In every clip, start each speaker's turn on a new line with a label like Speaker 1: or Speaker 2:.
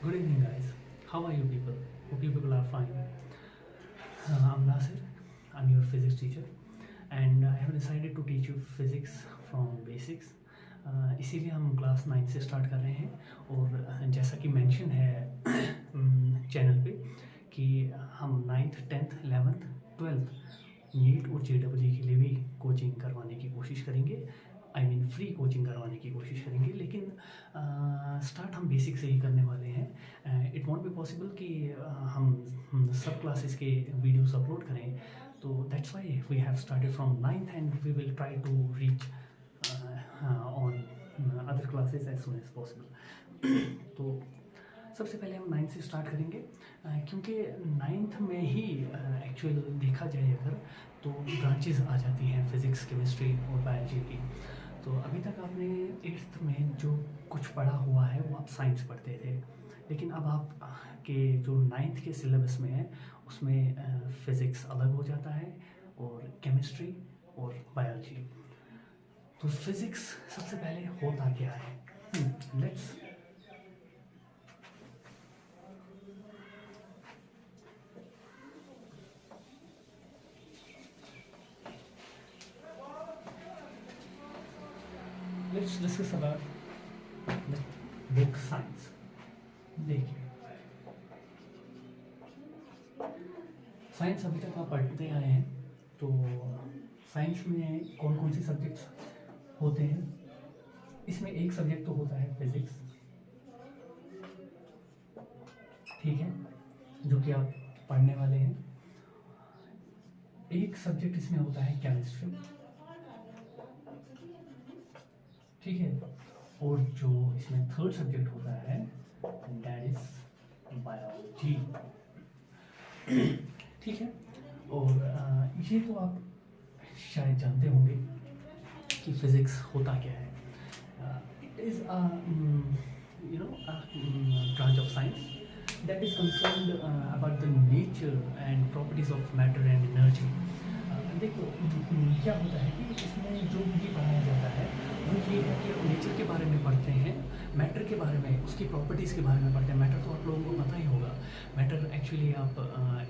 Speaker 1: Good evening, guys. How are you people? Hope you people are fine. I'm Nasir. I'm your physics teacher, and I have decided to teach you physics from basics. इसीलिए हम class 9 से start कर रहे हैं और जैसा कि mention है चैनल पे कि हम 9th 10th 11th 12th NEET और JEE के लिए भी कोचिंग करवाने की कोशिश करेंगे। फ्री कोचिंग करवाने की कोशिश करेंगे, लेकिन स्टार्ट हम बेसिक से ही करने वाले हैं। इट वॉन्ट बी पॉसिबल कि हम सब क्लासेस के वीडियोस अपलोड करें, तो that's why we have started from 9th and we will try to reach on other classes as soon as possible. तो सबसे पहले हम 9th से स्टार्ट करेंगे, क्योंकि 9th में ही एक्चुअल देखा जाए अगर तो ब्रांचेस आ जाती हैं फिज़िक्स, केमिस्ट्री और बायोलॉजी की। तो अभी तक आपने 8th में जो कुछ पढ़ा हुआ है वो आप साइंस पढ़ते थे, लेकिन अब आप के जो 9th के सिलेबस में है उसमें फ़िज़िक्स अलग हो जाता है और केमिस्ट्री और बायोलॉजी। तो फिज़िक्स सबसे पहले होता क्या है, let's discuss about the book science. देखिए, साइंस अभी तक आप पढ़ते आए हैं, तो साइंस में कौन कौन से सब्जेक्ट्स होते हैं? इसमें एक सब्जेक्ट तो होता है फिज़िक्स, ठीक है, जो कि आप पढ़ने वाले हैं। एक सब्जेक्ट इसमें होता है केमिस्ट्री, ठीक है, और जो इसमें थर्ड सब्जेक्ट होता है दैट इज बायोलॉजी, ठीक है। और ये तो आप शायद जानते होंगे कि फिज़िक्स होता क्या है। It is branch of science that is concerned about the nature and properties of matter and energy. देखो, क्या होता है कि इसमें जो भी पढ़ाया जाता है वो ये है कि नेचर के बारे में पढ़ते हैं, मैटर के बारे में, उसकी प्रॉपर्टीज़ के बारे में पढ़ते हैं। मैटर तो आप लोगों को पता ही होगा। मैटर एक्चुअली आप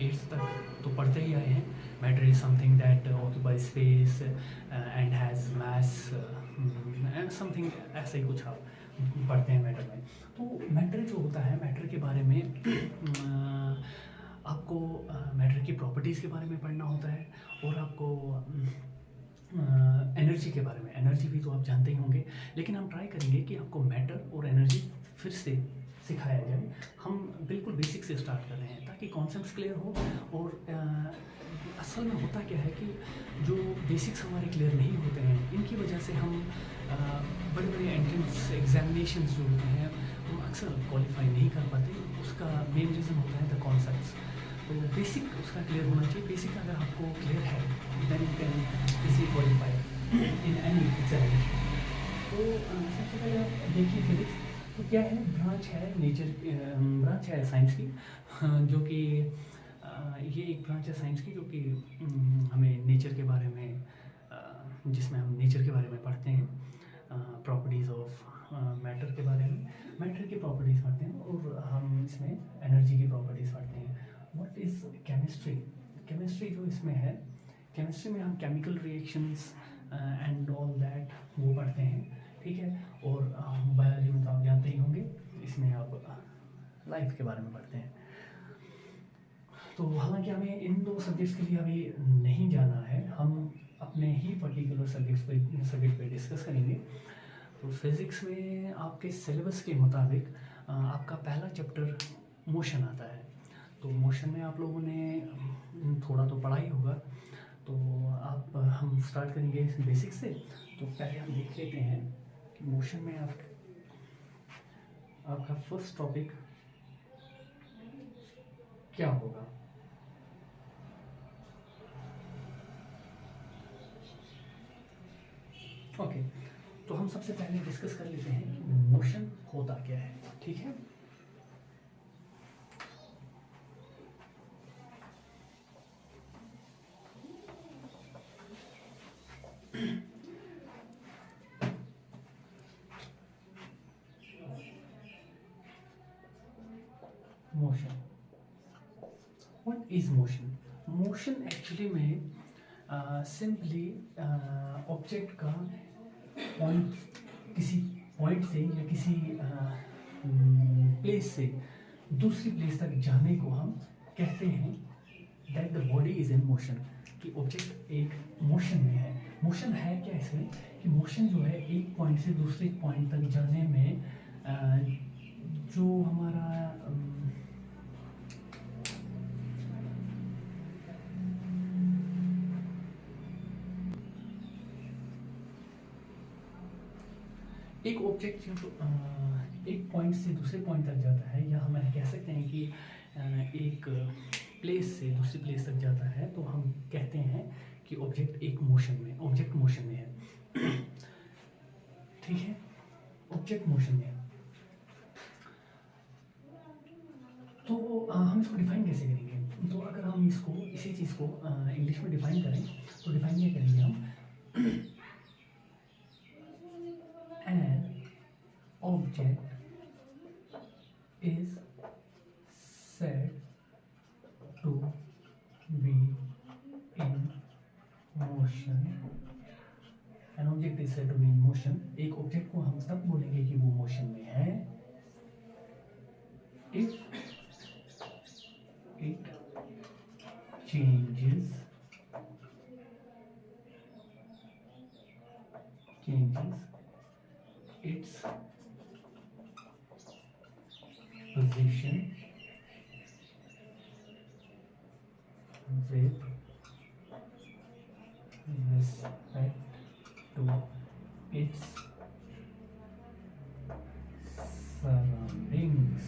Speaker 1: 8th तक तो पढ़ते ही आए हैं। Matter is something that occupy space and has mass and something, ऐसे ही कुछ आप पढ़ते हैं मैटर में। तो मैटर जो होता है, मैटर के बारे में आपको मैटर की प्रॉपर्टीज़ के बारे में पढ़ना होता है, और आपको एनर्जी के बारे में। एनर्जी भी तो आप जानते ही होंगे, लेकिन हम ट्राई करेंगे कि आपको मैटर और एनर्जी फिर से सिखाया जाए। हम बिल्कुल बेसिक से स्टार्ट कर रहे हैं ताकि कॉन्सेप्ट्स क्लियर हो। और असल में होता क्या है कि जो बेसिक्स हमारे क्लियर नहीं होते हैं, इनकी वजह से हम बड़े बड़े एंट्रेंस एग्जामिनेशंस जो होते हैं वो अक्सर क्वालिफाई नहीं कर पाते। उसका मेन रीज़न होता है द कॉन्सेप्ट्स। तो बेसिक उसका क्लियर होना चाहिए। बेसिक अगर आपको क्लियर है then you can easily qualify in any examination. तो सबसे पहले आप देखिए फिजिक्स तो क्या है, ब्रांच है नेचर, ब्रांच है साइंस की, जो कि ये एक ब्रांच है साइंस की जो कि हमें नेचर के बारे में, जिसमें हम नेचर के बारे में पढ़ते हैं, प्रॉपर्टीज़ ऑफ मैटर के बारे में, मैटर की प्रॉपर्टीज़ पढ़ते हैं, और हम इसमें एनर्जी की प्रॉपर्टीज़ पढ़ते हैं। What is chemistry? केमिस्ट्री जो इसमें है, केमिस्ट्री में हम chemical reactions and all that वो पढ़ते हैं, ठीक है। और बायोलॉजी में तो आप जानते ही होंगे, इसमें आप लाइफ के बारे में पढ़ते हैं। तो हालांकि हमें इन दो सब्जेक्ट्स के लिए अभी नहीं जाना है, हम अपने ही पर्टिकुलर सब्जेक्ट पे डिस्कस करेंगे। तो फिज़िक्स में आपके सिलेबस के मुताबिक आपका पहला चैप्टर मोशन आता है। तो मोशन में आप लोगों ने थोड़ा तो पढ़ा ही होगा, तो आप हम स्टार्ट करेंगे बेसिक से। तो पहले हम देख लेते हैं कि मोशन में आपका फर्स्ट टॉपिक क्या होगा। ओके, तो हम सबसे पहले डिस्कस कर लेते हैं कि मोशन होता क्या है, ठीक है। Is motion. मोशन एक्चुअली में सिंपली ऑब्जेक्ट का पॉइंट, किसी पॉइंट से या किसी प्लेस से दूसरी प्लेस तक जाने को हम कहते हैं that the body is in motion, कि ऑब्जेक्ट एक मोशन में है। मोशन है क्या इसमें, कि मोशन जो है एक पॉइंट से दूसरे पॉइंट तक जाने में जो हमारा एक ऑब्जेक्ट जो एक पॉइंट से दूसरे पॉइंट तक जाता है, या हम कह सकते हैं कि एक प्लेस से दूसरी प्लेस तक जाता है, तो हम कहते हैं कि ऑब्जेक्ट एक मोशन में, ऑब्जेक्ट मोशन में है। ठीक है, ऑब्जेक्ट मोशन में है। तो हम इसको डिफाइन कैसे करेंगे? तो अगर हम इसको, इसी चीज़ को इंग्लिश में डिफाइन करें तो डिफाइन ये करेंगे हम, an object is said to be in motion। an object is said to be in motion। एक ऑब्जेक्ट को हम तब बोलेंगे कि वो मोशन में है if it changes its position with respect to its surroundings।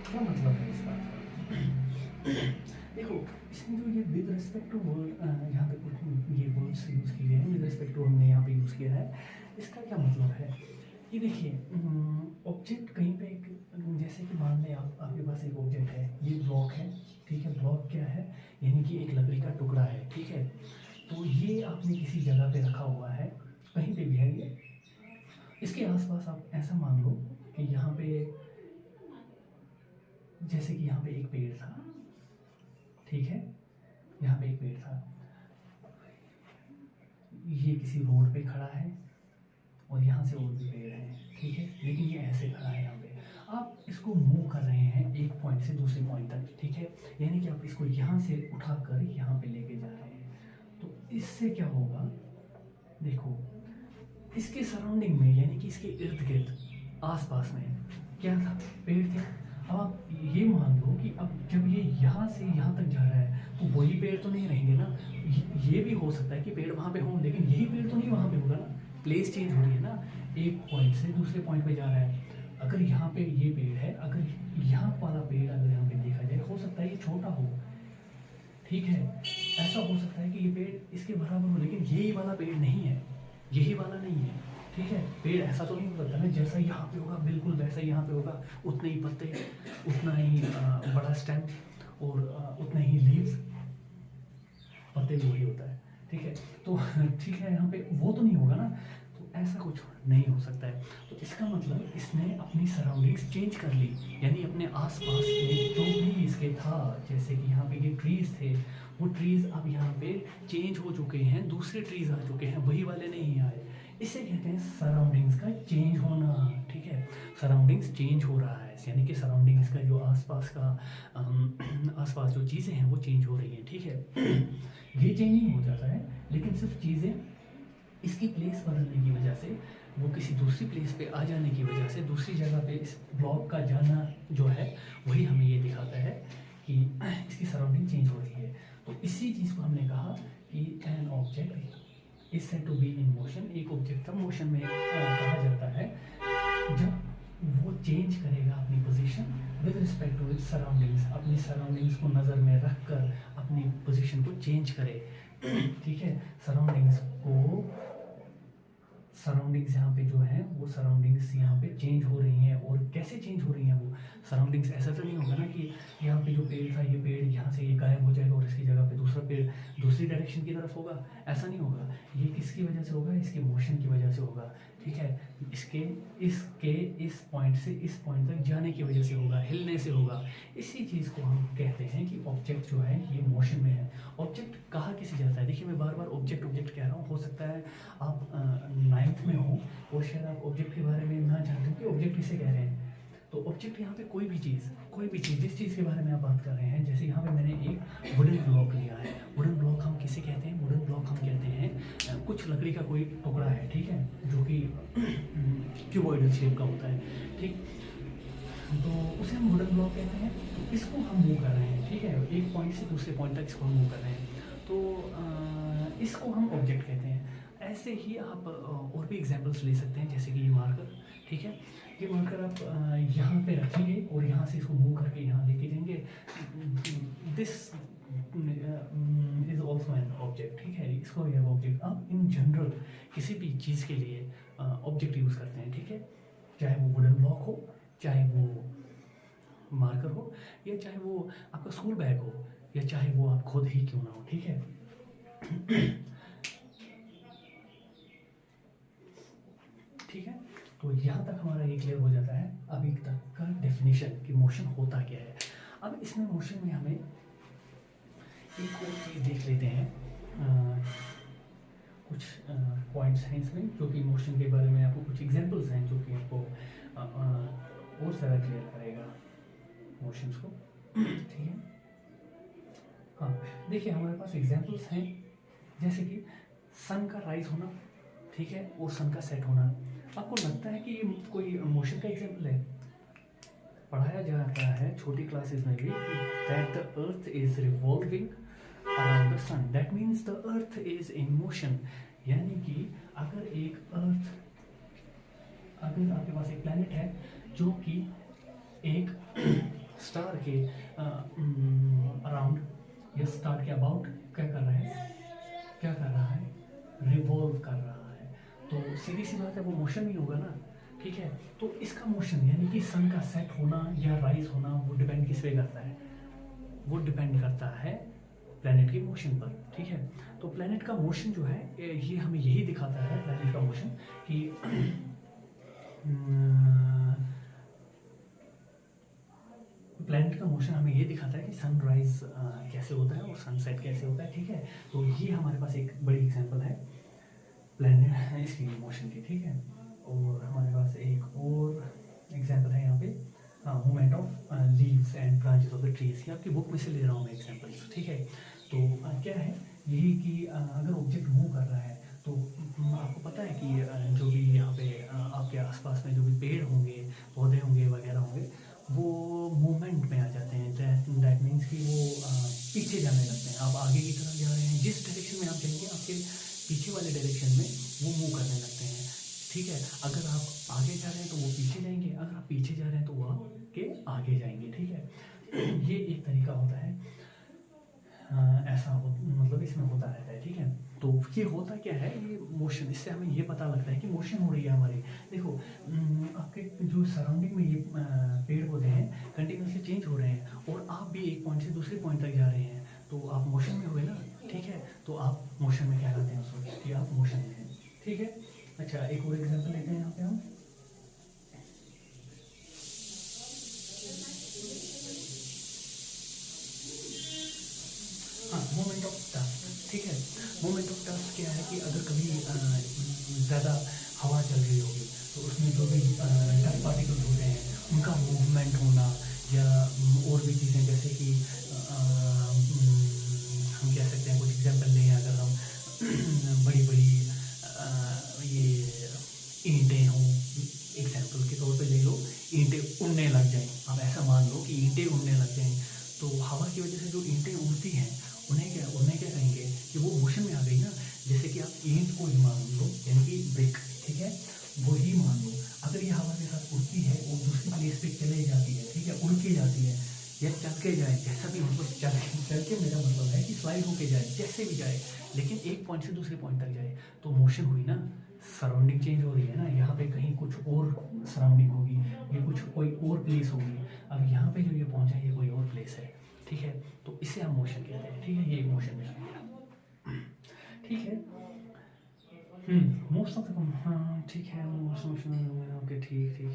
Speaker 1: क्या मतलब है इस बात का? देखो, इसमें जो ये विद रिस्पेक्ट टू वर्ड, यहाँ पे कुछ ये वर्ड्स यूज़ किए हैं, विद रिस्पेक्ट टू हमने यहाँ पे यूज़ किया है। इसका क्या मतलब है? ये देखिए, ऑब्जेक्ट कहीं पे एक, जैसे कि मान लें आपके पास एक ऑब्जेक्ट है, ये ब्लॉक है, ठीक है। ब्लॉक क्या है? यानी कि एक लकड़ी का टुकड़ा है, ठीक है। तो ये आपने किसी जगह पे रखा हुआ है, कहीं पे भी है ये। इसके आसपास आप ऐसा मान लो कि यहाँ पे, जैसे कि यहाँ पे एक पेड़ था, ठीक है, यहाँ पे एक पेड़ था, ये किसी रोड पे खड़ा है और यहाँ से और भी पेड़ हैं, ठीक है, लेकिन ये ऐसे खड़ा है यहाँ पे। आप इसको मूव कर रहे हैं एक पॉइंट से दूसरे पॉइंट तक, ठीक है, यानी कि आप इसको यहाँ से उठाकर यहाँ पे लेके जा रहे हैं। तो इससे क्या होगा? देखो, इसके सराउंडिंग में, यानी कि इसके इर्द गिर्द आसपास में क्या था? पेड़ थे। अब आप ये मान लो कि अब जब ये यहाँ से यहाँ तक जा रहा है तो वही पेड़ तो नहीं रहेंगे ना। ये भी हो सकता है कि पेड़ वहाँ पे हों, लेकिन यही पेड़ तो नहीं वहाँ पे होगा ना। प्लेस चेंज हो रही है ना, एक पॉइंट से दूसरे पॉइंट पे जा रहा है। अगर यहाँ पे ये पेड़ है, अगर यहाँ वाला पेड़ अगर यहाँ पे देखा जाए, हो सकता है ये छोटा हो, ठीक है, ऐसा हो सकता है कि ये पेड़ इसके बराबर हो, लेकिन यही वाला पेड़ नहीं है, यही वाला नहीं है, ठीक है। पेड़ ऐसा तो नहीं हो सकता ना, जैसा यहाँ पे होगा बिल्कुल वैसा ही यहाँ पे होगा, उतने ही पत्ते, उतना ही बड़ा स्टेम और उतने ही लीव्स, पत्ते वही होता है, ठीक है। तो ठीक है, यहाँ पे वो तो नहीं होगा ना, तो ऐसा कुछ नहीं हो सकता है। तो इसका मतलब इसने अपनी सराउंडिंग्स चेंज कर ली, यानी अपने आसपास में जो भी इसके था, जैसे कि यहाँ पे ये ट्रीज़ थे, वो ट्रीज़ अब यहाँ पे चेंज हो चुके हैं, दूसरे ट्रीज़ आ चुके हैं, वही वाले नहीं आए। इसे कहते हैं सराउंडिंग्स का चेंज होना, ठीक है। सराउंडिंग्स चेंज हो रहा है, यानी कि सराउंडिंग्स का जो आसपास का आसपास जो चीज़ें हैं वो चेंज हो रही हैं, ठीक है। ये चेंज नहीं हो जाता है, लेकिन सिर्फ चीज़ें इसकी प्लेस बदलने की वजह से, वो किसी दूसरी प्लेस पे आ जाने की वजह से, दूसरी जगह पे इस ब्लॉक का जाना जो है, वही हमें ये दिखाता है कि इसकी सराउंडिंग चेंज हो रही है। तो इसी चीज़ को हमने कहा कि an object is said to be in motion. एक ऑब्जेक्ट तब मोशन में कहा जाता है जब वो चेंज करेगा अपनी position with respect to its surroundings, अपनी सराउंडिंग्स को नज़र में रख कर अपनी पोजीशन को चेंज करे, ठीक है। सराउंडिंग्स यहाँ पे जो है वो सराउंडिंग्स यहाँ पे चेंज हो रही हैं। और कैसे चेंज हो रही हैं वो सराउंडिंग्स? ऐसा तो नहीं होगा ना कि यहाँ पे जो पेड़ था, ये पेड़ यहाँ से ये गायब हो जाएगा और इसकी जगह पे दूसरा पेड़ दूसरी डायरेक्शन की तरफ होगा, ऐसा नहीं होगा। ये किसकी वजह से होगा, इसके मोशन की वजह से होगा, ठीक है। इसके इस पॉइंट से इस पॉइंट तक जाने की वजह से होगा, हिलने से होगा। इसी चीज़ को हम कहते हैं कि ऑब्जेक्ट जो है ये मोशन में है। ऑब्जेक्ट कहा किसे जाता है, देखिए मैं बार बार ऑब्जेक्ट ऑब्जेक्ट कह रहा हूँ। हो सकता है आप 9th में हो और शायद आप ऑब्जेक्ट के बारे में ना जानते हो कि ऑब्जेक्ट किसे कह रहे हैं। तो ऑब्जेक्ट यहाँ पे कोई भी चीज़ जिस चीज़ के बारे में आप बात कर रहे हैं, जैसे यहाँ पे मैंने एक वुडन ब्लॉक लिया है। वुडन ब्लॉक हम किसे कहते हैं, वुडन ब्लॉक हम कहते हैं कुछ लकड़ी का कोई टुकड़ा है, ठीक है, जो कि क्यूबॉइडल शेप का होता है, ठीक। तो उसे हम वुडन ब्लॉक कहते हैं। तो इसको हम मूव कर रहे हैं, ठीक है, एक पॉइंट से दूसरे पॉइंट तक इसको हम मूव कर रहे हैं, तो इसको हम ऑब्जेक्ट कहते हैं। ऐसे ही आप और भी एग्जांपल्स ले सकते हैं, जैसे कि ये मार्कर, ठीक है, ये मार्कर आप यहाँ पे रखेंगे और यहाँ से इसको मूव करके यहाँ लेके जाएंगे। This is also an object, ठीक है, इसको भी ऑब्जेक्ट। आप इन जनरल किसी भी चीज़ के लिए ऑब्जेक्ट यूज़ करते हैं, ठीक है, चाहे वो वुडन ब्लॉक हो, चाहे वो मार्कर हो, या चाहे वो आपका स्कूल बैग हो, या चाहे वो आप खुद ही क्यों ना हो, ठीक है। ठीक है, तो यहाँ तक हमारा ये क्लियर हो जाता है अभी तक का डेफिनेशन कि मोशन होता क्या है। अब इसमें मोशन में हमें एक और चीज़ देख लेते हैं, कुछ पॉइंट्स हैं इसमें जो कि मोशन के बारे में आपको कुछ एग्जांपल्स हैं जो कि आपको और ज़्यादा क्लियर करेगा मोशंस को, ठीक है। हाँ, देखिए हमारे पास एग्जांपल्स हैं, जैसे कि सन का राइज होना, ठीक है, और सन का सेट होना। आपको लगता है कि ये कोई मोशन का एग्जांपल है? पढ़ाया जाता है छोटी क्लासेस में भी that the earth is revolving around the sun, that means the earth is in motion. यानी कि अगर आपके पास एक प्लैनेट है जो कि एक स्टार के अराउंड या स्टार के अबाउट क्या कर रहा है, रिवॉल्व कर रहा है, तो सीधी सी बात है वो मोशन ही होगा ना, ठीक है। तो इसका मोशन यानी कि सन का सेट होना या राइज होना वो डिपेंड किस पे करता है, वो डिपेंड करता है प्लैनेट के मोशन पर, ठीक है। तो प्लैनेट का मोशन जो है ये हमें यही दिखाता है, प्लैनेट का मोशन, कि प्लैनेट का मोशन हमें ये दिखाता है कि सनराइज कैसे होता है और सनसेट कैसे होता है, ठीक है। तो ये हमारे पास एक बड़ी एग्जांपल है प्लैनेट इसकी मोशन की, ठीक है। और हमारे पास एक और एग्जांपल है यहाँ पे movement of leaves and branches of the trees. ये आपकी बुक में से ले रहा हूँ मैं एग्जांपल्स, ठीक है। तो क्या है यही कि अगर ऑब्जेक्ट मूव कर रहा है तो आपको पता है कि जो भी यहाँ पे आपके आसपास में जो भी पेड़ होंगे, पौधे होंगे वगैरह होंगे, वो मूवमेंट में आ जाते हैं। दैट मीन्स कि वो पीछे जाने लगते हैं। आप आगे की तरफ जा रहे हैं, जिस डायरेक्शन में आप जाएंगे आपके पीछे वाले डायरेक्शन में वो मूव करने लगते हैं, ठीक है। अगर आप आगे जा रहे हैं तो वो पीछे जाएंगे, अगर आप पीछे जा रहे हैं तो वो आपके आगे जाएंगे, ठीक है। ये एक तरीका होता है, ऐसा मतलब इसमें होता रहता है, ठीक है। तो ये होता क्या है, ये मोशन, इससे हमें ये पता लगता है कि मोशन हो रही है हमारी। देखो आपके जो सराउंडिंग में ये पेड़ पौधे हैं कंटिन्यूसली चेंज हो रहे हैं और आप भी एक पॉइंट से दूसरे पॉइंट तक जा रहे हैं, तो आप मोशन में हुए ना, ठीक है। तो आप मोशन में क्या कहते हैं उसको, कि आप मोशन में हैं, ठीक है। अच्छा, एक और एग्जाम्पल लेते हैं यहाँ पे हम। हाँ, मोमेंट ऑफ टास्क, ठीक है। मोमेंट ऑफ टास्क क्या है कि अगर कभी ज़्यादा हवा चल रही होगी तो उसमें जो भी डस्ट पार्टिकल्स होते हैं उनका मूवमेंट होना, या और भी चीज़ें जैसे कि हम कह सकते हैं, कुछ एग्जांपल लें अगर हम बड़ी बड़ी ये ईंटें हों, एग्जांपल के तौर पे ले लो, ईंटें उड़ने लग जाएं। आप ऐसा मान लो कि ईंटें उड़ने लग जाएं, तो हवा की वजह से जो ईंटें उड़ती हैं उन्हें क्या कहेंगे कि वो मोशन में आ गई ना। जैसे कि आप ईंट को ही मान लो, यानी कि ब्रिक, ठीक है, वो ही मान लो। अगर ये हवा के साथ उड़ती है और दूसरी प्लेस पे चले जाती है, ठीक है, उड़ के जाती है या चल के जाए, जैसा भी मतलब चल के मेरा मतलब है कि स्लाइड होके जाए, जैसे भी जाए, लेकिन एक पॉइंट से दूसरे पॉइंट तक जाए, तो मोशन हुई ना। सराउंडिंग चेंज हो रही है ना, यहाँ पे कहीं कुछ और सराउंडिंग होगी, ये कुछ कोई और प्लेस होगी। अब यहाँ पे जो ये पहुँचा ये कोई और प्लेस है, ठीक है। तो इसे हम मोशन कहते हैं, ठीक है, ये मोशन में आ गया, ठीक है। मोस्ट ऑफ द, हाँ ठीक है, मोस्ट मोशन, ओके ठीक ठीक।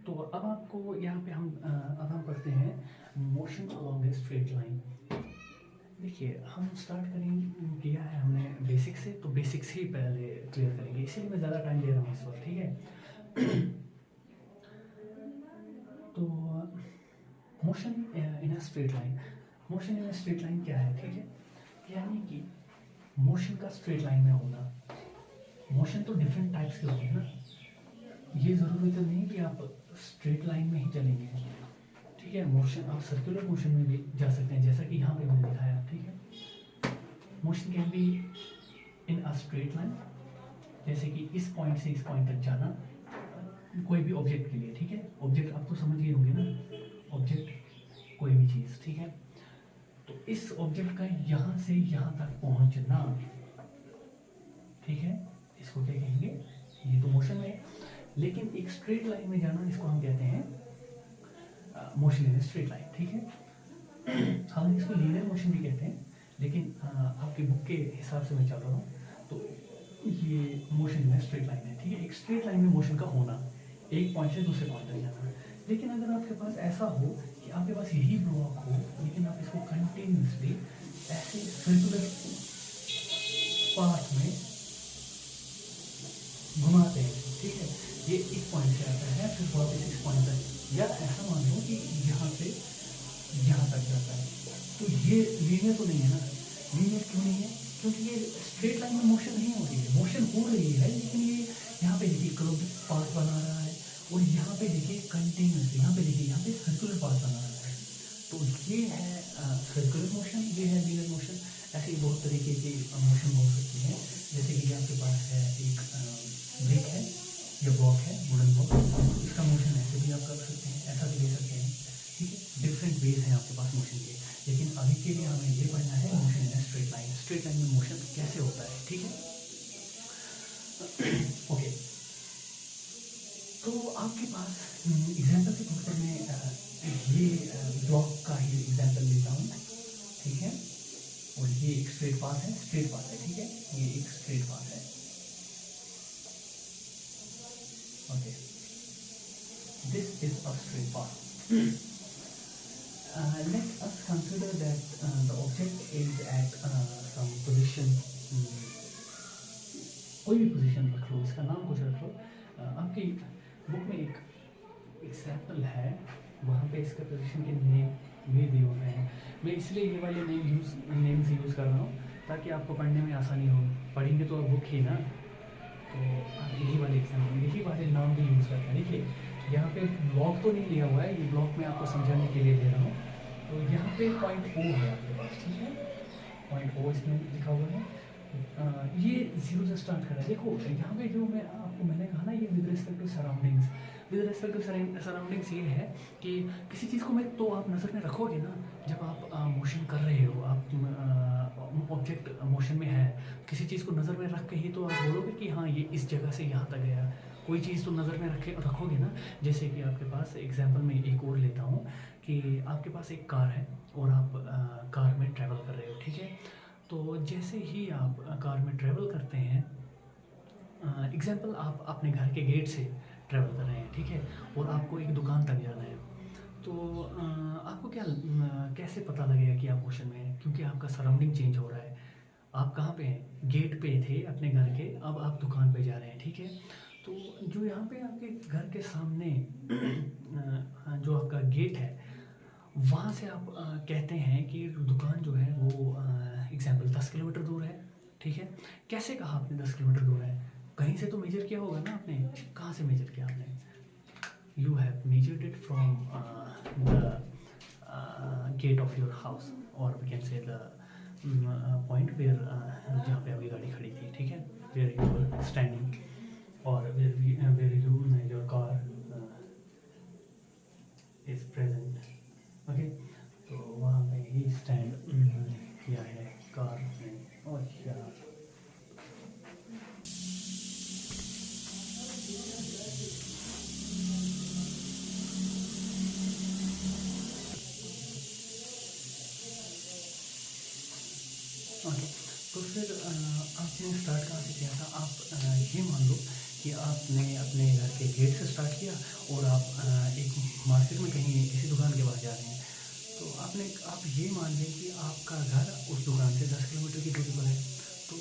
Speaker 1: तो अब आपको यहाँ पे अब हम पढ़ते हैं motion along a straight line. देखिए हम स्टार्ट करेंगे, किया है हमने बेसिक से, तो बेसिक से ही पहले क्लियर करेंगे, इसीलिए मैं ज़्यादा टाइम दे रहा हूँ इस वक्त, ठीक है। तो motion in a straight line, motion in a straight line क्या है, ठीक है, यानी कि मोशन का स्ट्रेट लाइन में होना। मोशन तो डिफरेंट टाइप्स के होते हैं ना, ये ज़रूरी तो नहीं कि आप स्ट्रेट लाइन में ही चलेंगे, ठीक है। मोशन आप सर्कुलर मोशन में भी जा सकते हैं, जैसा कि यहाँ पे मैंने दिखाया, ठीक है। Motion can be in a straight line, जैसे कि इस पॉइंट से इस पॉइंट तक जाना, कोई भी ऑब्जेक्ट के लिए, ठीक है। ऑब्जेक्ट आप तो समझ गए होंगे ना, ऑब्जेक्ट कोई भी चीज़, ठीक है। तो इस ऑब्जेक्ट का यहाँ से यहाँ तक पहुँचना, ठीक है, इसको क्या कहेंगे, ये तो मोशन में है। लेकिन एक स्ट्रेट लाइन में जाना, इसको हम कहते हैं मोशन इन स्ट्रेट लाइन, ठीक है। हम इसको लीनियर मोशन भी कहते हैं, लेकिन आपके बुक के हिसाब से मैं चल रहा हूँ, तो ये मोशन इन स्ट्रेट लाइन है, ठीक है। एक स्ट्रेट लाइन में मोशन का होना, एक पॉइंट से दूसरे पॉइंट तक जाना। लेकिन अगर आपके पास ऐसा हो कि आपके पास यही ब्लॉक हो, लेकिन आप इसको कंटिन्यूसली ऐसे सर्कुलर पाथ में घुमाते हैं, ठीक है, ये एक पॉइंट से आता है फिर वापस इस पॉइंट तक, या ऐसा मान लो कि यहाँ से यहाँ तक जाता है, तो ये लीनियर तो नहीं है ना। लीनियर क्यों नहीं है, क्योंकि ये स्ट्रेट लाइन में मोशन नहीं हो रही है, मोशन हो रही है, लेकिन ये यहाँ पे देखिए कर्व पाथ बना रहा है, और यहाँ पे देखिए कंटिन्यूस, यहाँ पे देखिए यहाँ पे सर्कुलर पाथ बना रहा है। तो ये है सर्कुलर मोशन, ये है लीनियर मोशन। ऐसे ही बहुत तरीके की मोशन हो सकती है, जैसे कि आपके पास है एक ब्रेक है या ब्लॉक है, वुडन ब्लॉक, इसका मोशन ऐसे भी आप कर सकते हैं, ऐसा भी ले सकते हैं, ठीक है। डिफरेंट वेज हैं आपके पास मोशन के, लेकिन अभी के लिए हमें ये पढ़ना है motion in straight line, straight line में मोशन कैसे होता है, ठीक है। ओके, तो आपके पास एग्जाम्पल के तौर पर मैं ये ब्लॉक का ही एग्जाम्पल लेता हूँ, ठीक है। और ये एक स्ट्रेट पाथ है, स्ट्रेट पाथ है, ठीक है, ये एक स्ट्रेट पाथ है, okay, this is a straight path. Let us consider that the object is at some position, कोई भी पोजीशन रख लो, इसका नाम कुछ रख लो। आपकी बुक में एक एग्जाम्पल है, वहाँ पे इसका पोजीशन के नेम भी दिए हुए हैं। मैं इसलिए ये वाले नेम्स यूज़ कर रहा हूँ ताकि आपको पढ़ने में आसानी हो। पढ़ेंगे तो आप बुक ही ना, तो आप यही वाले एग्जाम्पल, यही वाले नाम भी यूज़ करते हैं। देखिए यहाँ पे ब्लॉक तो नहीं लिया हुआ है, ये ब्लॉक मैं आपको समझाने के लिए दे रहा हूँ। तो यहाँ पे पॉइंट ओ है आपके पास, ठीक है, पॉइंट ओ इसमें लिखा हुआ है। ये जीरो से स्टार्ट कर रहा है। देखो यहाँ पे जो मैंने कहा ना, ये with respect to surroundings, with respect to surroundings ये है कि किसी चीज़ को मैं तो आप नज़र में रखोगे ना, जब आप मोशन कर रहे हो, आप ऑब्जेक्ट मोशन में है, किसी चीज़ को नज़र में रख के ही तो आप बोलोगे कि हाँ ये इस जगह से यहाँ तक गया। कोई चीज़ तो नज़र में रखोगे ना। जैसे कि आपके पास एग्जाम्पल में एक और लेता हूँ कि आपके पास एक कार है और आप कार में ट्रैवल कर रहे हो, ठीक है। तो जैसे ही आप कार में ट्रैवल करते हैं, एग्जाम्पल आप अपने घर के गेट से ट्रैवल कर रहे हैं, ठीक है, और आपको एक दुकान तक जाना है, तो आपको कैसे पता लगेगा कि आप मोशन में हैं, क्योंकि आपका सराउंडिंग चेंज हो रहा है। आप कहाँ पे हैं, गेट पे थे अपने घर के, अब आप दुकान पे जा रहे हैं, ठीक है। तो जो यहाँ पे आपके घर के सामने जो आपका गेट है, वहाँ से आप कहते हैं कि दुकान जो है वो एग्जाम्पल 10 किलोमीटर दूर है, ठीक है। कैसे कहा आपने 10 किलोमीटर दूर है, कहीं से तो मेजर किया होगा ना आपने, कहाँ से मेजर किया आपने, you have measured it from the gate of your house, और we can say the point where, जहाँ पे आपकी गाड़ी खड़ी थी, ठीक है, वेयर यू वर स्टैंडिंग, और where your car is present, okay. तो वहाँ पे ही स्टैंड किया है कार ने, और यार ओके। तो फिर आपने स्टार्ट कहाँ से किया था, कि आपने अपने घर के गेट से स्टार्ट किया और आप एक मार्केट में कहीं किसी दुकान के पास जा रहे हैं, तो आप ये मान लें कि आपका घर उस दुकान से 10 किलोमीटर की दूरी पर है। तो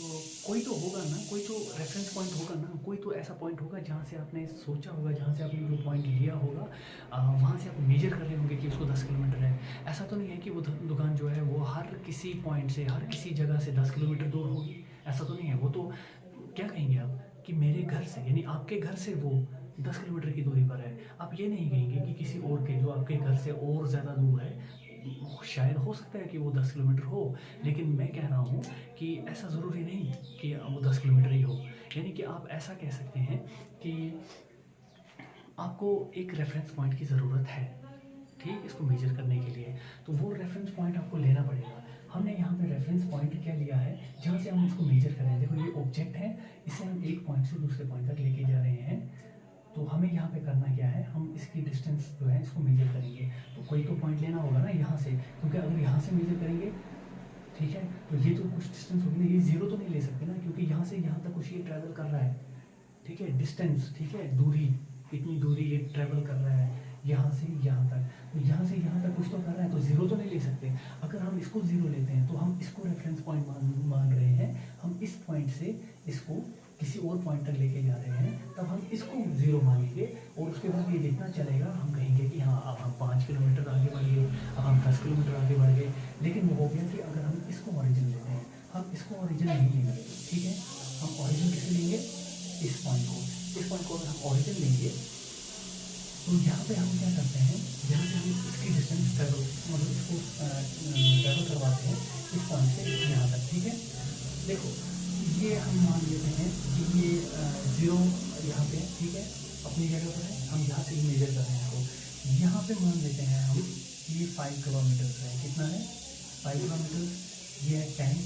Speaker 1: कोई तो होगा ना, कोई तो रेफरेंस पॉइंट होगा ना, कोई तो ऐसा पॉइंट होगा जहाँ से आपने सोचा होगा, जहाँ से आपने जो पॉइंट लिया होगा, वहाँ से आप मेजर कर रहे होंगे कि उसको 10 किलोमीटर है। ऐसा तो नहीं है कि वो दुकान जो है वो हर किसी पॉइंट से, हर किसी जगह से 10 किलोमीटर दूर होगी, ऐसा तो नहीं है। वो तो क्या कहेंगे आप कि मेरे घर से, यानी आपके घर से वो 10 किलोमीटर की दूरी पर है। आप ये नहीं कहेंगे कि किसी और के जो आपके घर से और ज़्यादा दूर है, शायद हो सकता है कि वो 10 किलोमीटर हो, लेकिन मैं कह रहा हूँ कि ऐसा ज़रूरी नहीं कि वो 10 किलोमीटर ही हो। यानी कि आप ऐसा कह सकते हैं कि आपको एक रेफरेंस पॉइंट की ज़रूरत है, ठीक, इसको मेजर करने के लिए। तो वो रेफरेंस पॉइंट आपको लेना पड़ेगा। हमने यहाँ पे रेफरेंस पॉइंट क्या लिया है, जहाँ से हम इसको मेजर करें। देखो ये ऑब्जेक्ट है, इसे हम एक पॉइंट से दूसरे पॉइंट तक लेके जा रहे हैं। तो हमें यहाँ पे करना क्या है, हम इसकी डिस्टेंस जो है इसको मेजर करेंगे। तो कोई तो पॉइंट लेना होगा ना यहाँ से, क्योंकि अगर यहाँ से मेजर करेंगे, ठीक है, तो ये तो कुछ डिस्टेंस होगी ना, ये जीरो तो नहीं ले सकते ना, क्योंकि यहाँ से यहाँ तक कुछ ये ट्रैवल कर रहा है, ठीक है, डिस्टेंस, ठीक है, दूरी, इतनी दूरी ये ट्रैवल कर रहा है यहाँ से यहाँ तक। तो यहाँ से यहाँ तक कुछ तो कर रहा है, तो जीरो तो नहीं ले सकते। अगर हम इसको जीरो लेते हैं तो हम इसको रेफरेंस पॉइंट मान रहे हैं। हम इस पॉइंट से इसको किसी और पॉइंट तक लेके जा रहे हैं, तब हम इसको जीरो मानेंगे और उसके बाद ये जितना चलेगा हम कहेंगे कि हाँ अब हम 5 किलोमीटर आगे बढ़ गए, अब हम 10 किलोमीटर आगे बढ़ गए। लेकिन वो हो गया कि अगर हम इसको ऑरिजिन लेते हैं, हम इसको ऑरिजिन नहीं लेंगे, ठीक है, हम ऑरिजिन किसे लेंगे, इस पॉइंट को। इस पॉइंट को अगर हम ऑरिजिन लेंगे तो यहाँ पे हम क्या करते हैं, यहाँ से हम इसकी डिस्टेंस ट्रैवल, मतलब इसको ट्रैवल करवाते हैं इस पॉइंट से यहाँ तक, ठीक है। देखो ये हम मान लेते हैं कि ये ज़ीरो यहाँ पे, ठीक है, अपनी जगह पर है, हम यहाँ से ही मेजर कर रहे हैं। तो यहाँ पे मान लेते हैं हम ये 5 किलोमीटर है। कितना है, 5 किलोमीटर। ये है 10,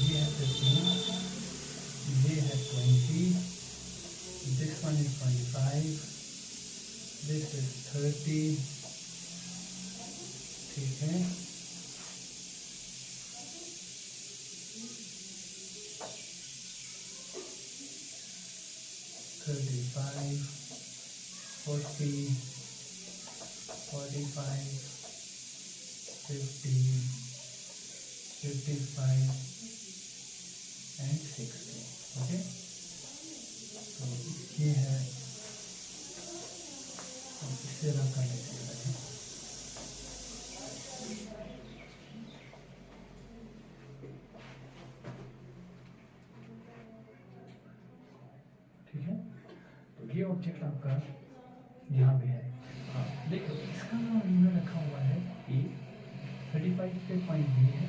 Speaker 1: ये है 15, ये है 20, this one is 25, this is 30, ठीक है। Thirty-five, 40, 45, 50, 55 and 60, okay. तो ये है, इससे रब कर लेते हैं, ठीक है। तो ये ऑब्जेक्ट आपका यहाँ पे है। हाँ देखो इसका हमने रखा हुआ है कि 35 पे पॉइंट बी है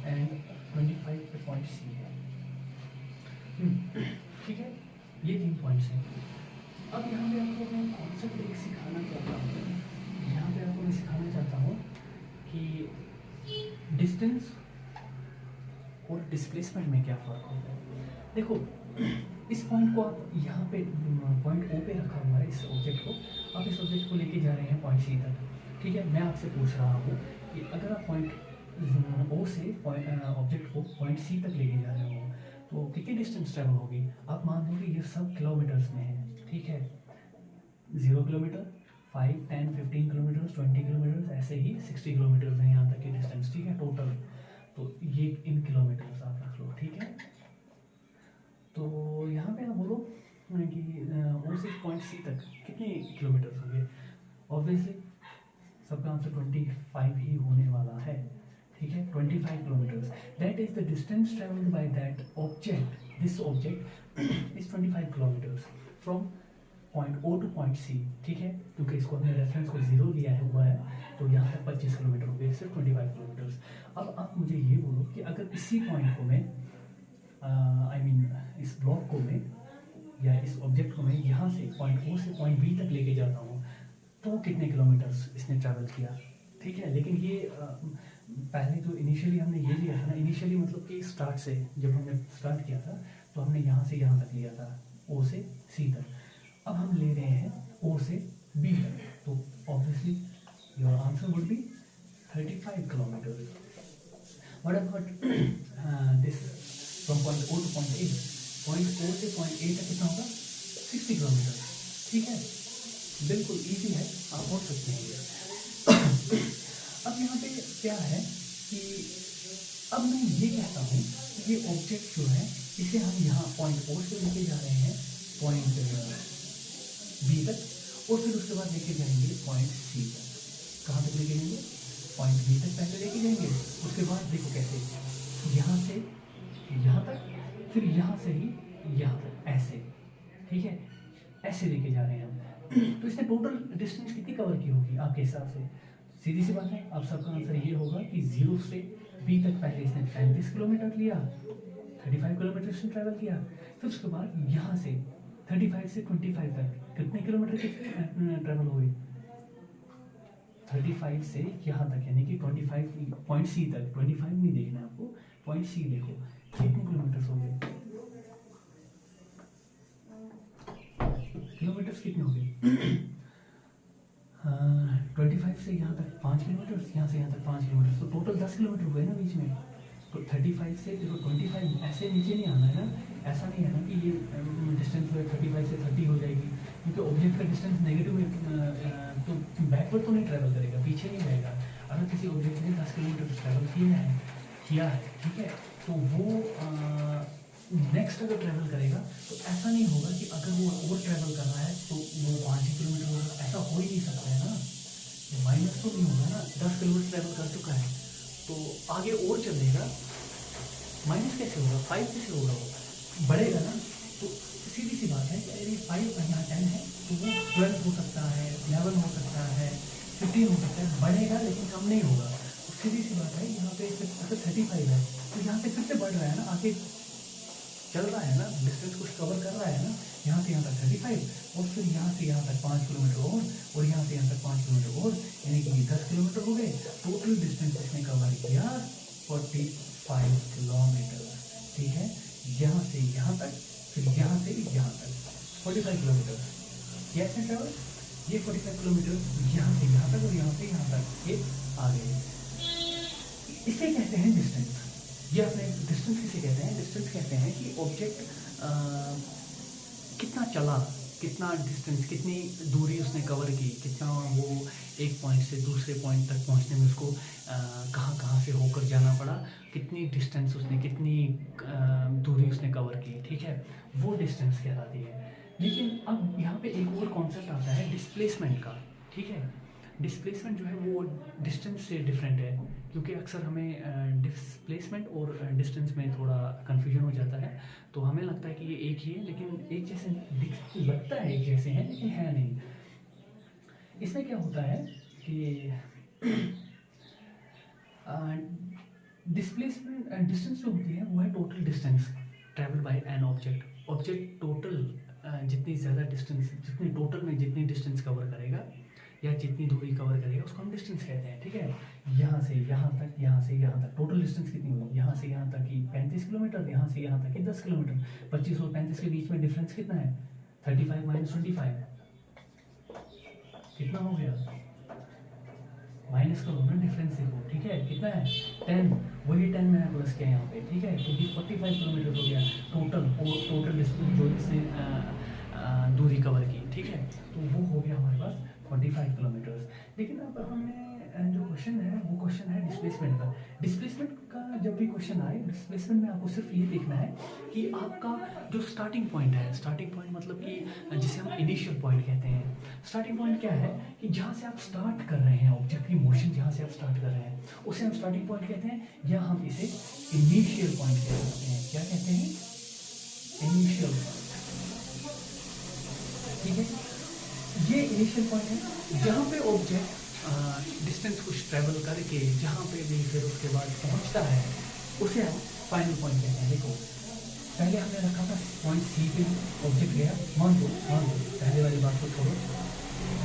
Speaker 1: एंड 25 पे पॉइंट सी है, ठीक है। ये 3 पॉइंट्स हैं। अब यहाँ पे आपको मैं कॉन्सेप्ट एक सिखाना चाहता हूँ, यहाँ पे आपको मैं सिखाना चाहता हूँ कि डिस्टेंस और डिस्प्लेसमेंट में क्या फ़र्क होता है। देखो इस पॉइंट को आप यहाँ पे पॉइंट ओ पे रखा हुआ है, इस ऑब्जेक्ट को आप इस ऑब्जेक्ट को लेके जा रहे हैं पॉइंट सी तक, ठीक है। मैं आपसे पूछ रहा हूँ कि अगर आप पॉइंट ओ से ऑब्जेक्ट को पॉइंट सी तक लेके जा रहे हो तो कितनी डिस्टेंस ट्रैवल होगी। आप मान लो कि ये सब किलोमीटर्स में है, ठीक है, 0 किलोमीटर, 5, 10, 15 किलोमीटर, 20 किलोमीटर, ऐसे ही 60 किलोमीटर्स है यहाँ तक की डिस्टेंस, ठीक है, टोटल। तो ये इन किलोमीटर्स आप रख लो, ठीक है। तो यहाँ पे आप बोलो कि ओ से पॉइंट सी तक कितने किलोमीटर्स होंगे। ऑब्वियसली सबका आंसर 25 ही होने वाला है, ठीक है, 25 kilometres. That is the distance travelled by that object, this object is 25 kilometres from point O to point C, ठीक है। क्योंकि इसको हमने रेफरेंस को 0 लिया हुआ है तो यहाँ तक 25 किलोमीटर हो गए, सिर्फ 25 किलोमीटर्स। अब आप मुझे ये बोलो कि अगर इसी पॉइंट को मैं इस ब्लॉक को मैं या इस ऑब्जेक्ट को मैं यहाँ से पॉइंट ओ से पॉइंट बी तक लेके जाता हूँ तो कितने किलोमीटर्स इसने ट्रैवल किया, ठीक है। लेकिन ये पहले जो इनिशियली हमने ये लिया था ना, इनिशियली मतलब कि स्टार्ट से जब हमने स्टार्ट किया था तो हमने यहाँ से यहाँ तक लिया था, ओ से सी तक। अब हम ले रहे हैं ओ से बी तक, तो obviously your answer would be 35 kilometre. What about this from point O to point A? Point O से पॉइंट ए तक कितना होगा 60 किलोमीटर। ठीक है, बिल्कुल इजी है, आप पहुँच सकते हैं ये। अब यहाँ पे क्या है कि अब मैं ये कहता हूँ कि ये ऑब्जेक्ट जो है इसे हम यहाँ पॉइंट ओ से लेके जा रहे हैं पॉइंट बी तक, और फिर उसके बाद लेके जाएंगे पॉइंट सी तक। कहाँ तक लेके जाएंगे? पॉइंट बी तक पहले लेके जाएंगे, उसके बाद देखो कैसे, यहाँ से यहाँ तक, फिर यहाँ से ही यहाँ तक, ऐसे। ठीक है, ऐसे लेके जा रहे हैं हम। तो इसने टोटल डिस्टेंस कितनी कवर की होगी आपके हिसाब से? सीधी सी बात है, आप सबका आंसर ये होगा कि 0 से बी तक पहले इसने 35 किलोमीटर लिया, 35 किलोमीटर इसने ट्रैवल किया। फिर उसके बाद यहाँ से 35 से 25 तक कितने किलोमीटर कितने ट्रैवल हुए? 35 से यहाँ तक, यानी कि 25 पॉइंट सी तक। 25 नहीं देखना है आपको, पॉइंट सी देखो कितने किलोमीटर हो गए, किलोमीटर्स कितने हो गए? 25 से यहाँ तक 5 किलोमीटर, यहाँ से यहाँ तक 5 किलोमीटर, तो टोटल 10 किलोमीटर हुए ना बीच में। तो 35 से देखो 25 ऐसे नीचे नहीं आना है ना, ऐसा नहीं है ना कि ये डिस्टेंस जो है 35 से 30 हो जाएगी, क्योंकि ऑब्जेक्ट का डिस्टेंस नेगेटिव में तो बैकवर्ड तो नहीं ट्रैवल करेगा, पीछे नहीं जाएगा। अगर किसी ऑब्जेक्ट ने 10 किलोमीटर ट्रैवल किया है, ठीक है, तो वो नेक्स्ट अगर ट्रैवल करेगा तो ऐसा नहीं होगा कि अगर वो और ट्रैवल कर रहा है तो वो 5 किलोमीटर होगा, ऐसा हो ही नहीं सकता है ना, माइनस तो नहीं होगा ना। 10 किलोमीटर ट्रैवल कर चुका है तो आगे और चलेगा, माइनस कैसे होगा? 5 कैसे होगा? वो बढ़ेगा ना। तो सीधी सी बात है कि अगर ये 5 यहाँ 10 है तो वो 12 हो सकता है, 11 हो सकता है, 15 हो सकता है, बढ़ेगा लेकिन कम नहीं होगा। तो सीधी सी बात है, यहाँ पे अगर 35 है तो यहाँ पे फिर से बढ़ रहा है ना, आगे चल रहा है ना, डिस्टेंस कुछ कवर कर रहा है ना, यहाँ से यहाँ तक 35, और फिर यहाँ से यहाँ तक 5 किलोमीटर और यहाँ से यहाँ तक 5 किलोमीटर और, यानी कि 10 किलोमीटर हो गए। टोटल डिस्टेंस इसने कवर किया 45 किलोमीटर। ठीक है, यहाँ से यहाँ तक, फिर यहाँ से यहाँ तक 45 किलोमीटर। ये ऐसे ट्रेवल, ये 45 किलोमीटर यहाँ से यहाँ तक और यहाँ से यहाँ तक, ये आ गए। इसे कहते हैं डिस्टेंस। ये अपने डिस्टेंस किसे कहते हैं? डिस्टेंस कहते हैं कि ऑब्जेक्ट कितना चला, कितना डिस्टेंस, कितनी दूरी उसने कवर की, कितना वो एक पॉइंट से दूसरे पॉइंट तक पहुंचने में उसको कहाँ कहाँ से होकर जाना पड़ा, कितनी डिस्टेंस उसने, कितनी दूरी उसने कवर की। ठीक है, वो डिस्टेंस कहलाती है। लेकिन अब यहाँ पे एक और कॉन्सेप्ट आता है डिस्प्लेसमेंट का। ठीक है, डिस्प्लेसमेंट जो है वो डिस्टेंस से डिफरेंट है, क्योंकि अक्सर हमें डिस्प्लेसमेंट और डिस्टेंस में थोड़ा कन्फ्यूजन हो जाता है। तो हमें लगता है कि ये एक ही है, लेकिन एक जैसे लगता है, एक जैसे हैं लेकिन है नहीं। इसमें क्या होता है कि डिस्प्लेसमेंट डिस्टेंस जो होती है वो है total distance travel by an object. Object total जितनी ज़्यादा डिस्टेंस, जितनी टोटल में जितनी डिस्टेंस कवर करेगा या जितनी दूरी कवर करेगा उसको हम डिस्टेंस कहते हैं। ठीक है, यहाँ से यहाँ तक, यहाँ से यहाँ तक टोटल डिस्टेंस कितनी होगी? यहाँ से यहाँ तक की 35 किलोमीटर, यहाँ से यहाँ तक की 10 किलोमीटर। 25 और 35 के बीच में डिफरेंस कितना है? 35 माइनस 25 कितना हो गया? माइनस करो ना, डिफरेंस देखो। ठीक है, कितना है? 10। वही 10 मैंने प्लस किया यहाँ पे। ठीक है, क्योंकि 45 किलोमीटर हो गया टोटल, और टोटल डिस्टेंस जो इसने दूरी कवर की। ठीक है, तो वो हो गया हमारे पास 45 किलोमीटर्स। लेकिन अब हमें जो क्वेश्चन है वो क्वेश्चन है डिस्प्लेसमेंट का। डिस्प्लेसमेंट का जब भी क्वेश्चन आए, डिस्प्लेसमेंट में आपको सिर्फ ये देखना है कि आपका जो स्टार्टिंग पॉइंट है, स्टार्टिंग पॉइंट मतलब कि जिसे हम इनिशियल पॉइंट कहते हैं। स्टार्टिंग पॉइंट क्या है कि जहाँ से आप स्टार्ट कर रहे हैं, ऑब्जेक्ट की मोशन जहाँ से आप स्टार्ट कर रहे हैं उसे हम स्टार्टिंग पॉइंट कहते हैं, या हम इसे इनिशियल पॉइंट कह सकते हैं। क्या कहते हैं? इनिशियल। ठीक है, ये इनिशियल पॉइंट है जहाँ पे ऑब्जेक्ट डिस्टेंस कुछ ट्रैवल करके जहाँ पे भी फिर उसके बाद पहुँचता है उसे हम फाइनल पॉइंट कहते हैं। देखो, पहले हमने रखा था पॉइंट सी पे ऑब्जेक्ट गया, मान लो पहले वाली बात को छोड़ो,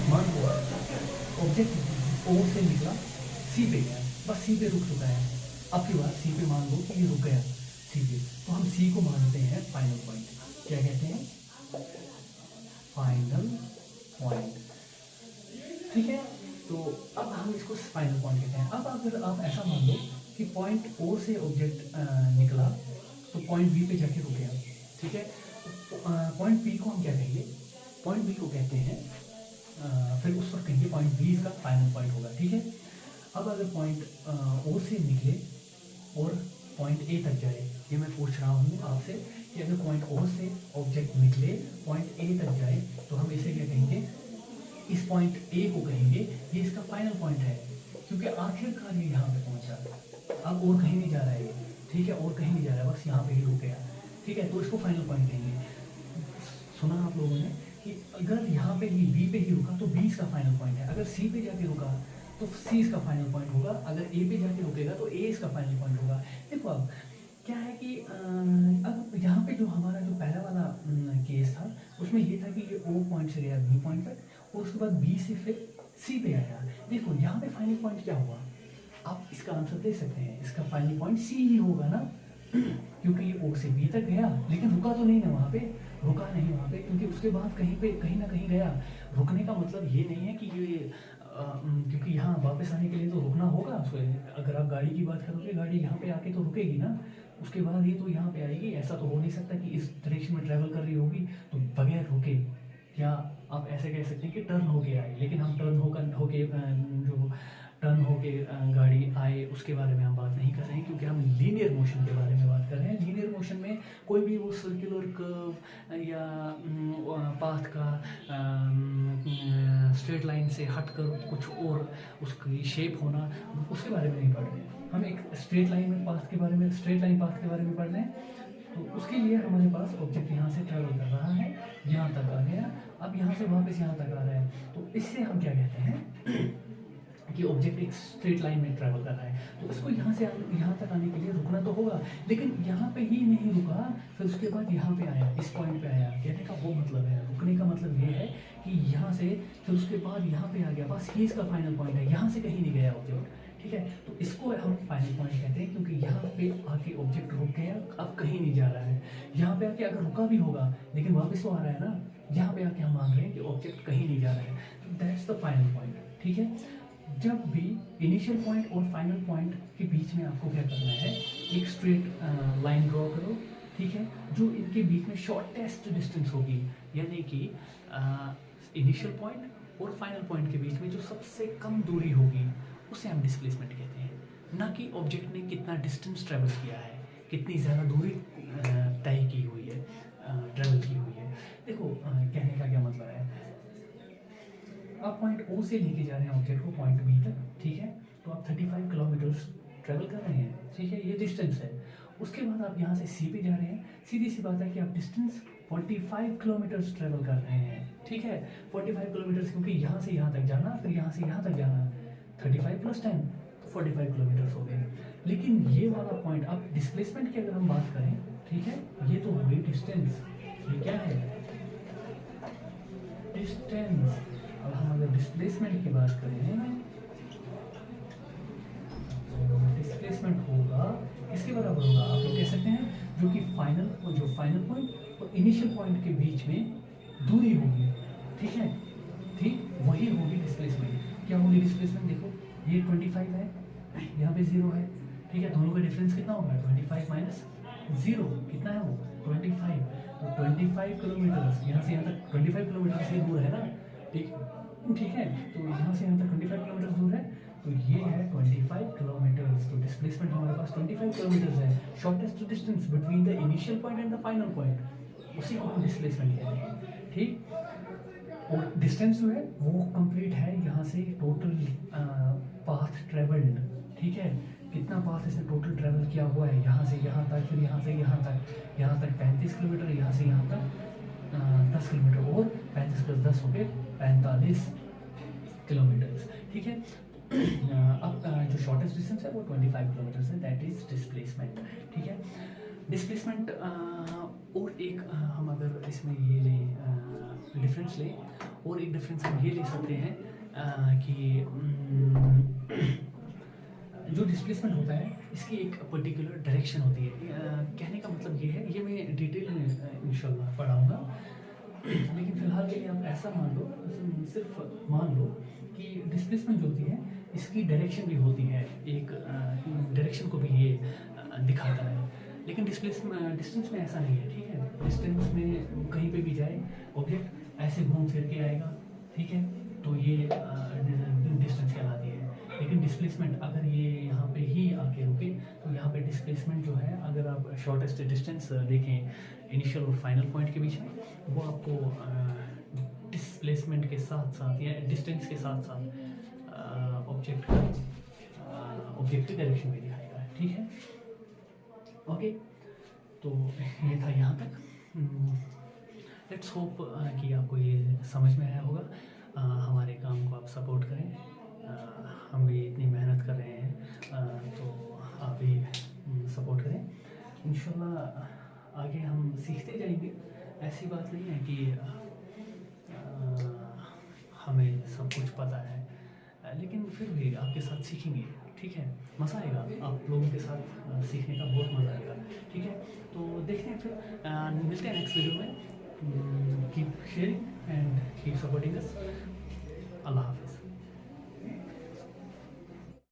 Speaker 1: मान लो ऑब्जेक्ट ओ से निकला, सी पे गया, बस सी पे रुक चुका है। अब की बात सी पे मान लो कि ये रुक गया सी पे, तो हम सी को मानते हैं फाइनल पॉइंट। क्या कहते हैं? Final point. ठीक है, तो अब हम इसको फाइनल पॉइंट कहते हैं। अब अगर आप ऐसा मान लो कि पॉइंट ओ से ऑब्जेक्ट निकला तो पॉइंट बी पे जाके रुक गया, ठीक है। पॉइंट बी को हम क्या कहेंगे, पॉइंट बी को कहते हैं फिर उस पर कहेंगे पॉइंट बी इसका फाइनल पॉइंट होगा, ठीक है। अब अगर पॉइंट ओ से निकले और पॉइंट ए तक जाए, ये मैं पूछ रहा हूँ आपसे कि अगर पॉइंट ओ से ऑब्जेक्ट निकले पॉइंट ए तक जाए तो हम इसे क्या कहेंगे, इस पॉइंट ए को कहेंगे ये इसका फाइनल पॉइंट है, क्योंकि आखिरकार ये यहाँ पे पहुँचा, अब और कहीं नहीं जा रहा है ये, ठीक है, और कहीं नहीं जा रहा है, बस यहाँ पे ही रुक गया, ठीक है। तो इसको फाइनल पॉइंट कहेंगे। सुना आप लोगों ने कि अगर यहाँ पे ही बी पे ही रुका तो बी इसका फाइनल पॉइंट है, अगर सी पे जाके रुका तो सी इसका फाइनल पॉइंट होगा, अगर ए पे जाके रुकेगा तो ए इसका फाइनल पॉइंट होगा। देखो अब क्या है कि अब यहाँ पे जो हमारा जो पहला वाला केस था उसमें ये था कि ये ओ पॉइंट से गया बी पॉइंट तक और उसके बाद बी से फिर सी पे आया। देखो यहाँ पे फाइनल पॉइंट क्या हुआ, आप इसका आंसर दे सकते हैं, इसका फाइनल पॉइंट सी ही होगा ना, क्योंकि ये ओ से बी तक गया लेकिन रुका तो नहीं ना वहाँ पे, रुका नहीं वहाँ पे, क्योंकि उसके बाद कहीं पे कहीं ना कहीं गया। रुकने का मतलब ये नहीं है कि ये क्योंकि यहाँ वापस आने के लिए तो रुकना होगा उसको। अगर आप गाड़ी की बात करोगे, गाड़ी यहाँ पे आके तो रुकेगी ना, उसके बाद ही तो यहाँ पे आएगी। ऐसा तो हो नहीं सकता कि इस डायरेक्शन में ट्रैवल कर रही होगी तो बगैर रुके, या आप ऐसे कह सकते हैं कि टर्न होके आए, लेकिन हम टर्न होके जो टर्न होके गाड़ी आए उसके बारे में हम बात नहीं कर रहे हैं, क्योंकि हम लीनियर मोशन के बारे में बात कर रहे हैं। लीनियर मोशन में कोई भी वो सर्कुलर कर्व या पाथ का स्ट्रेट लाइन से हटकर कुछ और उसकी शेप होना, उसके बारे में नहीं पढ़ रहे हैं। हम एक स्ट्रेट लाइन में पाथ के बारे में, स्ट्रेट लाइन पाथ के बारे में पढ़ रहे हैं। तो उसके लिए हमारे पास ऑब्जेक्ट यहाँ से ट्रैवल कर रहा है, यहाँ तक आ गया, अब यहाँ से वापस यहाँ तक आ रहा है, तो इससे हम क्या कहते हैं कि ऑब्जेक्ट एक स्ट्रेट लाइन में ट्रैवल कर रहा है। तो इसको यहाँ से यहाँ तक आने के लिए रुकना तो होगा, लेकिन यहाँ पे ही नहीं रुका, फिर उसके बाद यहाँ पे आया, इस पॉइंट पे आया। कहने का वो मतलब है, रुकने का मतलब ये है कि यहाँ से फिर उसके बाद यहाँ पे आ गया, बस ये इसका फाइनल पॉइंट है, यहाँ से कहीं नहीं गया ऑब्जेक्ट, ठीक है। तो इसको हम फाइनल पॉइंट कहते हैं, क्योंकि यहाँ पे आके ऑब्जेक्ट रुक गया, अब कहीं नहीं जा रहा है। यहाँ पे आके अगर रुका भी होगा लेकिन वापस तो आ रहा है ना, यहाँ पे आके हम मान रहे हैं कि ऑब्जेक्ट कहीं नहीं जा रहा है, तो दैट्स द फाइनल पॉइंट, ठीक है। जब भी इनिशियल पॉइंट और फाइनल पॉइंट के बीच में आपको क्या करना है, एक स्ट्रेट लाइन ड्रॉ करो, ठीक है, जो इनके बीच में शॉर्टेस्ट डिस्टेंस होगी, यानी कि इनिशियल पॉइंट और फाइनल पॉइंट के बीच में जो सबसे कम दूरी होगी उसे हम डिस्प्लेसमेंट कहते हैं, ना कि ऑब्जेक्ट ने कितना डिस्टेंस ट्रैवल किया है, कितनी ज़्यादा दूरी तय की हुई है, ट्रैवल की हुई है। देखो कहने का क्या मतलब है, आप पॉइंट ओ से लेके जा रहे हैं ऑब्जेक्ट को पॉइंट बी तक, ठीक है, तो आप 35 किलोमीटर्स ट्रैवल कर रहे हैं, ठीक है, ये डिस्टेंस है। उसके बाद आप यहाँ से सी पे जा रहे हैं, सीधी सी बात है कि आप डिस्टेंस 45 किलोमीटर्स ट्रैवल कर रहे हैं, ठीक है, 45 किलोमीटर्स, क्योंकि यहाँ से यहाँ तक जाना फिर यहाँ से यहाँ तक जाना, 35 + 10 तो 45 किलोमीटर्स हो गए। लेकिन ये वाला पॉइंट, आप डिस्प्लेसमेंट की अगर हम बात करें, ठीक है, ये तो हुई डिस्टेंस, ये क्या है, डिस्टेंस। अब हम अगर डिस्प्लेसमेंट की बात करें, डिस्प्लेसमेंट होगा किसके बराबर होगा, आप लोग कह सकते हैं जो कि फाइनल पॉइंट और इनिशियल पॉइंट के बीच में दूरी होगी, ठीक है, ठीक वही होगी डिस्प्लेसमेंट। क्या होगी डिस्प्लेसमेंट, देखो ये 25 है, यहाँ पे 0 है, ठीक है, दोनों का डिफरेंस कितना होगा, 25 - 0 कितना है वो 25, तो 25 किलोमीटर यहाँ से यहाँ तक 25 किलोमीटर से दूर है ना, ठीक है, तो यहाँ से यहाँ तक 25 किलोमीटर दूर है, तो ये है 25 किलोमीटर्स। तो डिस्प्लेसमेंट हमारे पास 25 किलोमीटर्स है, shortest distance between the initial point and the final point, उसी को हम डिस्प्लेसमेंट कहते हैं, ठीक। और डिस्टेंस जो है वो कंप्लीट है यहाँ से टोटल पाथ ट्रेवल्ड, ठीक है, कितना पाथ इसने टोटल ट्रेवल किया हुआ है, यहाँ से यहाँ तक, फिर यहाँ से यहाँ तक 35 किलोमीटर, यहाँ से यहाँ तक 10 किलोमीटर, और 35 + 10 हो गए 45 किलोमीटर्स, ठीक है। अब जो शॉर्टेस्ट डिस्टेंस है वो 25 किलोमीटर्स है, दैट इज डिस्प्लेसमेंट, ठीक है। डिस्प्लेसमेंट और एक हम अगर इसमें ये लें डिफरेंस लें, और एक डिफरेंस हम ये ले सकते हैं कि जो डिस्प्लेसमेंट होता है इसकी एक पर्टिकुलर डायरेक्शन होती है। कहने का मतलब ये है, ये मैं डिटेल में इंशाल्लाह पढ़ाऊँगा, लेकिन फिलहाल के लिए आप ऐसा मान लो, सिर्फ मान लो कि डिस्प्लेसमेंट जो होती है इसकी डायरेक्शन भी होती है, एक डायरेक्शन को भी ये दिखाता है। लेकिन डिस्टेंस में ऐसा नहीं है, ठीक है। डिस्टेंस में कहीं पे भी जाए ऑब्जेक्ट ऐसे घूम फिर के आएगा, ठीक है, तो ये डिस्टेंस कहलाती है। लेकिन डिस्प्लेसमेंट अगर ये यहाँ पे ही आके रुके तो यहाँ पे डिस्प्लेसमेंट जो है, अगर आप शॉर्टेस्ट डिस्टेंस देखें इनिशियल और फाइनल पॉइंट के बीच में, वो आपको डिस्प्लेसमेंट के साथ साथ या डिस्टेंस के साथ साथ ऑब्जेक्ट की डायरेक्शन भी दिखाएगा, ठीक है। ओके, तो ये था यहाँ तक। लेट्स होप कि आपको ये समझ में आया होगा। हमारे काम को आप सपोर्ट करें, हम भी इतनी मेहनत कर रहे हैं, तो आप भी सपोर्ट करें। इंशाल्लाह आगे हम सीखते जाएंगे। ऐसी बात नहीं है कि हमें सब कुछ पता है, लेकिन फिर भी आपके साथ सीखेंगे, ठीक है। मज़ा आएगा, आप लोगों के साथ सीखने का बहुत मज़ा आएगा, ठीक है। तो देखते हैं, फिर मिलते हैं नेक्स्ट वीडियो में। Keep sharing and keep supporting us. अल्लाह हाफ़िज़।